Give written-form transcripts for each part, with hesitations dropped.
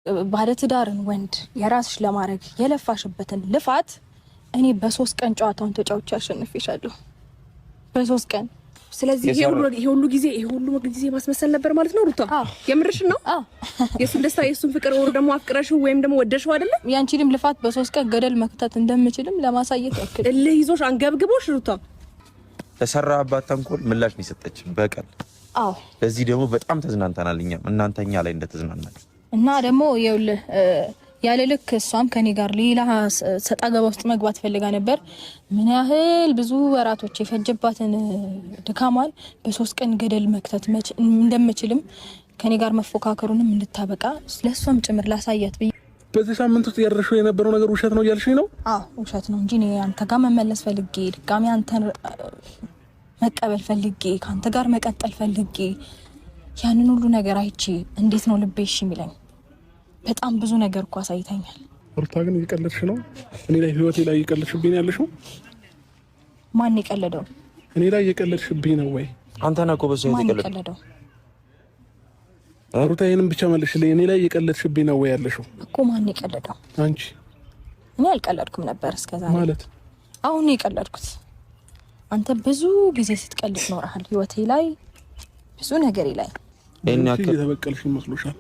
ባለ ትዳርን ወንድ የራስሽ ለማድረግ የለፋሽበትን ልፋት እኔ በ3 ቀን ጨዋታውን ተጫውቼ አሸንፌሻለሁ። በ3 ቀን። ስለዚህ ይሄ ሁሉ ጊዜ ማስመሰል ነበር ማለት ነው ሩታ? የምርሽ ነው? የሱን ደስታ የሱን ፍቅር ወር ደግሞ አፍቅረሽው ወይም ደግሞ ወደሽው አይደለ? ያንቺንም ልፋት በ3 ቀን ገደል መክተት እንደምችልም ለማሳየት ያክል እልህ ይዞሽ አንገብግቦሽ ሩታ ተሰራባት ተንኮል ምላሽ ነው የሰጠች በቀል። ለዚህ ደግሞ በጣም ተዝናንተናል እኛም እናንተኛ ላይ እንደተዝናናል እና ደግሞ ይኸውልህ ያለ ልክ እሷም ከኔ ጋር ሌላ ሰጣ ገባ ውስጥ መግባት ፈልጋ ነበር። ምን ያህል ብዙ ወራቶች የፈጀባትን ድካማን በ3 ቀን ገደል መክተት እንደምችልም ከኔ ጋር መፎካከሩንም እንድታበቃ ለሷም ጭምር ላሳያት ብዬ በዚህ ሳምንት ውስጥ ያደረሽው የነበረው ነገር ውሸት ነው እያልሽኝ ነው? ውሸት ነው እንጂ እኔ አንተ ጋር መመለስ ፈልጌ ድጋሚ አንተን መቀበል ፈልጌ ካንተ ጋር መቀጠል ፈልጌ ያንን ሁሉ ነገር አይቼ እንዴት ነው ልቤ እሺ የሚለኝ? በጣም ብዙ ነገር እኮ አሳይተኛል። ሩታ ግን እየቀለድሽ ነው። እኔ ላይ ህይወቴ ላይ እየቀለድሽብኝ ያለሽው። ማን የቀለደው? እኔ ላይ እየቀለድሽብኝ ነው ወይ? አንተ ነህ እኮ በሰው የቀለደው። ሩታ ይሄንን ብቻ መልሽልኝ። እኔ ላይ እየቀለድሽብኝ ነው ወይ ያለሽው እኮ? ማን የቀለደው? አንቺ። እኔ አልቀለድኩም ነበር እስከዛሬ። ማለት አሁን ነው የቀለድኩት። አንተ ብዙ ጊዜ ስትቀልድ ኖርሃል ህይወቴ ላይ ብዙ ነገሬ ላይ። እየተበቀልሽ መስሎሻል?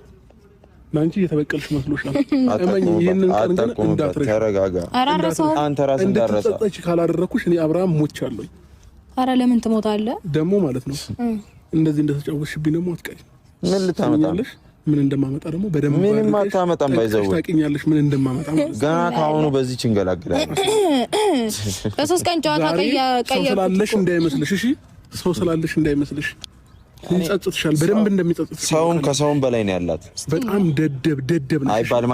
ላንቺ እየተበቀልሽ መስሎሻል? እመኝ ይሄንን ቀን ግን እንዳትረሽ። ተረጋጋ። አንተ ራስህ እንዳረሳ እንድትጸጸች ካላደረኩሽ እኔ አብርሃም ሞቻለሁ። አረ ለምን ትሞታለህ ደግሞ ማለት ነው? እንደዚህ እንደተጫወትሽብኝ ደግሞ አትቀሪ። ምን ልታመጣለሽ? ምን እንደማመጣ ደግሞ በደንብ ምንም አታመጣም። ባይዘው ታውቂኛለሽ ምን እንደማመጣ ገና ካሁኑ በዚህ እንገላግላለን። በ3 ቀን ጨዋታ ቀያቀያ ስላለሽ እንዳይመስልሽ። እሺ ሰው ስላለሽ እንዳይመስልሽ። ይጸጽትሻል፣ በደንብ እንደሚጸጽትሽ። ሰውም ከሰውም በላይ ነው ያላት። በጣም ደደብ ነው አይባልም።